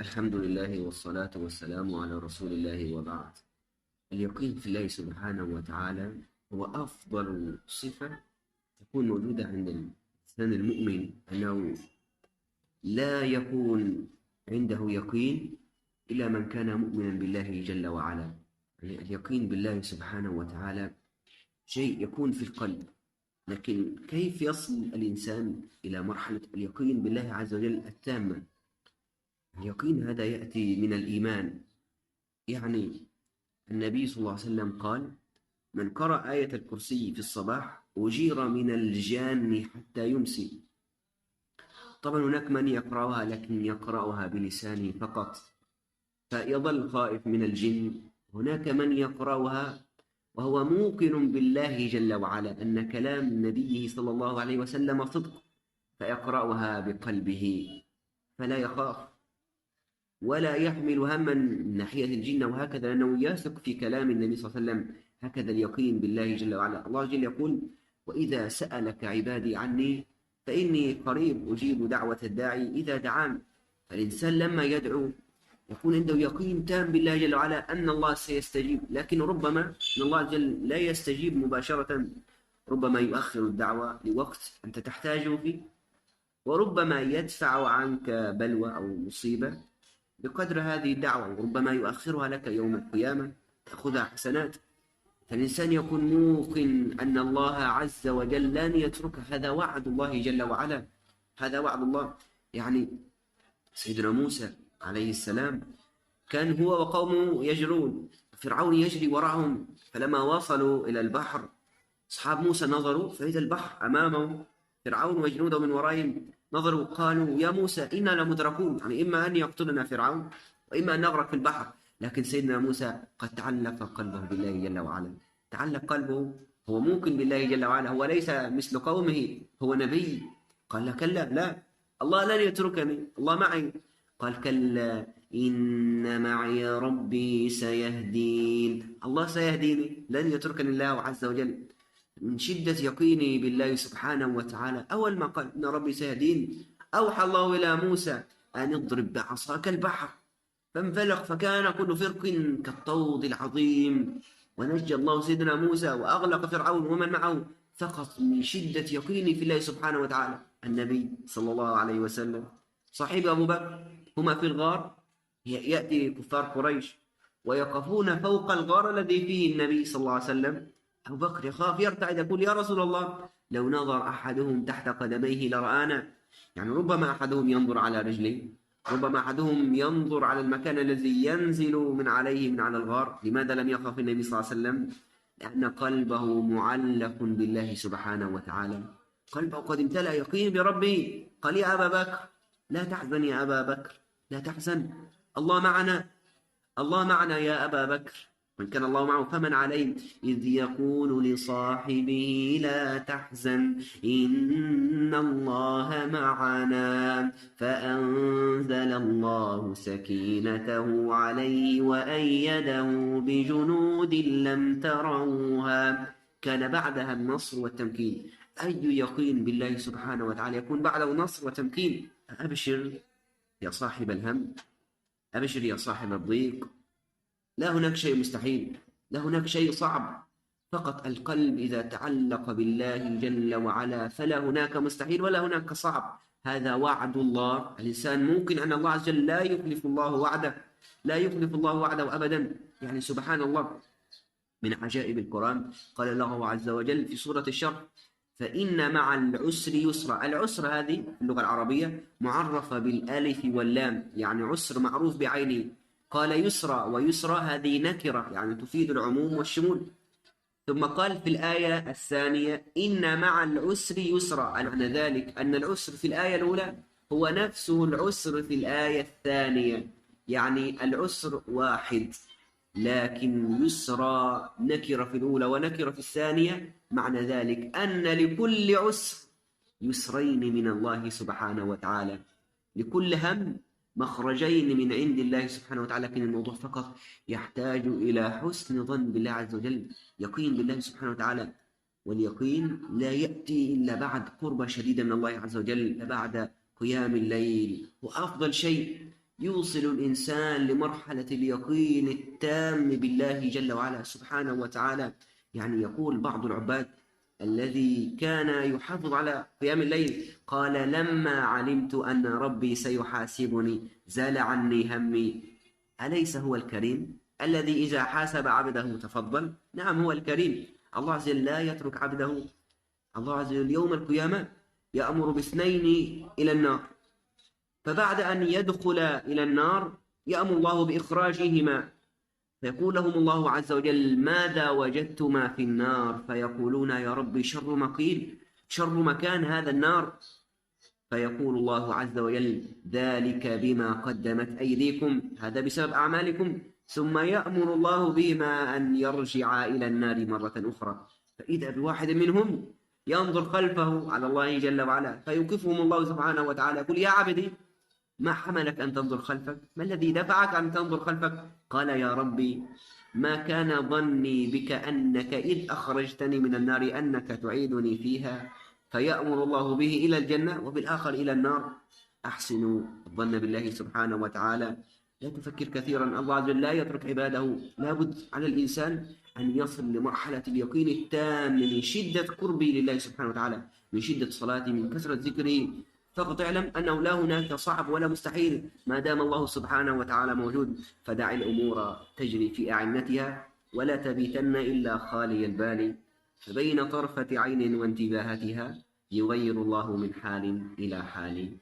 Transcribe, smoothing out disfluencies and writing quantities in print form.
الحمد لله والصلاة والسلام على رسول الله وبعد. اليقين في الله سبحانه وتعالى هو أفضل صفة تكون موجودة عند الإنسان المؤمن، أنه لا يكون عنده يقين إلا من كان مؤمنا بالله جل وعلا. يعني اليقين بالله سبحانه وتعالى شيء يكون في القلب، لكن كيف يصل الإنسان إلى مرحلة اليقين بالله عز وجل التامة؟ اليقين هذا يأتي من الإيمان. يعني النبي صلى الله عليه وسلم قال: من قرأ آية الكرسي في الصباح أجير من الجان حتى يمسي. طبعا هناك من يقرأها لكن يقرأها بلسانه فقط فيظل خائف من الجن. هناك من يقرأها وهو موقن بالله جل وعلا أن كلام نبيه صلى الله عليه وسلم صدق، فيقرأها بقلبه فلا يخاف ولا يحمل هما من ناحية الجن، وهكذا لأنه يثق في كلام النبي صلى الله عليه وسلم. هكذا اليقين بالله جل وعلا. الله جل يقول: وإذا سألك عبادي عني فإني قريب أجيب دعوة الداعي إذا دعان. فالإنسان لما يدعو يكون عنده يقين تام بالله جل وعلا أن الله سيستجيب، لكن ربما أن الله جل لا يستجيب مباشرة، ربما يؤخر الدعوة لوقت أنت تحتاجه فيه، وربما يدفع عنك بلوى أو مصيبة بقدر هذه الدعوة، وربما يؤخرها لك يوم القيامة تأخذها حسنات. فالإنسان يكون موقن أن الله عز وجل لن يتركه، هذا وعد الله جل وعلا، هذا وعد الله. يعني سيدنا موسى عليه السلام كان هو وقومه يجرون، فرعون يجري وراهم، فلما وصلوا إلى البحر أصحاب موسى نظروا فإذا البحر أمامهم، فرعون وجنوده من ورائهم، نظروا قالوا: يا موسى إنا لمدركون، يعني إما أن يقتلنا فرعون وإما أن نغرق في البحر. لكن سيدنا موسى قد تعلق قلبه بالله جل وعلا، تعلق قلبه، هو ممكن بالله جل وعلا، هو ليس مثل قومه، هو نبي. قال له: كلا، لا، الله لن يتركني، الله معي. قال: كلا إن معي ربي سيهدين، الله سيهديني، لن يتركني الله عز وجل. من شدة يقيني بالله سبحانه وتعالى، أول ما قال إن ربي سيهدين أوحى الله إلى موسى أن اضرب بعصاك البحر فانفلق فكان كل فرق كالطود العظيم، ونجى الله سيدنا موسى وأغلق فرعون ومن معه، فقط من شدة يقيني في الله سبحانه وتعالى. النبي صلى الله عليه وسلم صاحب أبو بكر هما في الغار، يأتي كفار قريش ويقفون فوق الغار الذي فيه النبي صلى الله عليه وسلم. أبو بكر يخاف يرتعد، يقول: يا رسول الله لو نظر أحدهم تحت قدميه لرآنا. يعني ربما أحدهم ينظر على رجليه، ربما أحدهم ينظر على المكان الذي ينزل من عليه من على الغار. لماذا لم يخف النبي صلى الله عليه وسلم؟ لأن قلبه معلق بالله سبحانه وتعالى، قلبه قد امتلأ يقين بربه. قال: يا أبا بكر لا تحزن، يا أبا بكر لا تحزن، الله معنا، الله معنا يا أبا بكر، من كان الله معه فمن عليه. إذ يقول لصاحبه لا تحزن إن الله معنا فأنزل الله سكينته عليه وأيده بجنود لم تروها. كان بعدها النصر والتمكين. أي يقين بالله سبحانه وتعالى يكون بعده نصر وتمكين. أبشر يا صاحب الهم، أبشر يا صاحب الضيق، لا هناك شيء مستحيل، لا هناك شيء صعب، فقط القلب إذا تعلق بالله جل وعلا فلا هناك مستحيل ولا هناك صعب. هذا وعد الله. الإنسان ممكن أن الله عز وجل لا يخلف الله وعده، لا يخلف الله وعده أبدا. يعني سبحان الله، من عجائب القرآن قال الله عز وجل في سورة الشرح: فإن مع العسر يسرا. العسر هذه في اللغة العربية معرفة بالألف واللام، يعني عسر معروف بعينه. قال يسرا، ويسرا هذه نكرة يعني تفيد العموم والشمول. ثم قال في الآية الثانية: إن مع العسر يسرا. معنى ذلك أن العسر في الآية الأولى هو نفسه العسر في الآية الثانية، يعني العسر واحد، لكن يسرى نكرة في الأولى ونكرة في الثانية. معنى ذلك أن لكل عسر يسرين من الله سبحانه وتعالى، لكل هم مخرجين من عند الله سبحانه وتعالى. لكن الموضوع فقط يحتاج إلى حسن ظن بالله عز وجل، يقين بالله سبحانه وتعالى. واليقين لا يأتي إلا بعد قربة شديدة من الله عز وجل، بعد قيام الليل. وأفضل شيء يوصل الإنسان لمرحلة اليقين التام بالله جل وعلا سبحانه وتعالى. يعني يقول بعض العباد الذي كان يحافظ على قيام الليل قال: لما علمت أن ربي سيحاسبني زال عني همي. أليس هو الكريم الذي إذا حاسب عبده تفضل؟ نعم، هو الكريم. الله عز وجل لا يترك عبده. الله عز وجل يوم القيامة يأمر باثنين إلى النار، فبعد أن يدخل إلى النار يأمر الله بإخراجهما، فيقول لهم الله عز وجل: ماذا وجدتما في النار؟ فيقولون: يا رب شر مقيل، شر مكان هذا النار. فيقول الله عز وجل: ذلك بما قدمت أيديكم، هذا بسبب أعمالكم. ثم يأمر الله بهما أن يرجع إلى النار مرة أخرى، فإذا بواحد منهم ينظر خلفه على الله جل وعلا، فيوقفهم الله سبحانه وتعالى يقول: يا عبدي، ما حملك أن تنظر خلفك؟ ما الذي دفعك أن تنظر خلفك؟ قال: يا ربي، ما كان ظني بك أنك إذ أخرجتني من النار أنك تعيدني فيها. فيأمر الله به إلى الجنة وبالآخر إلى النار. أحسنوا الظن بالله سبحانه وتعالى، لا تفكر كثيرا. الله عز وجل لا يترك عباده. لابد على الإنسان أن يصل لمرحلة اليقين التام من شدة قربه لله سبحانه وتعالى، من شدة صلاته، من كثرة ذكره. فقط اعلم أنه لا هناك صعب ولا مستحيل ما دام الله سبحانه وتعالى موجود. فدع الأمور تجري في أعنتها، ولا تبيتن إلا خالي البال، فبين طرفة عين وانتباهتها يغير الله من حال إلى حال.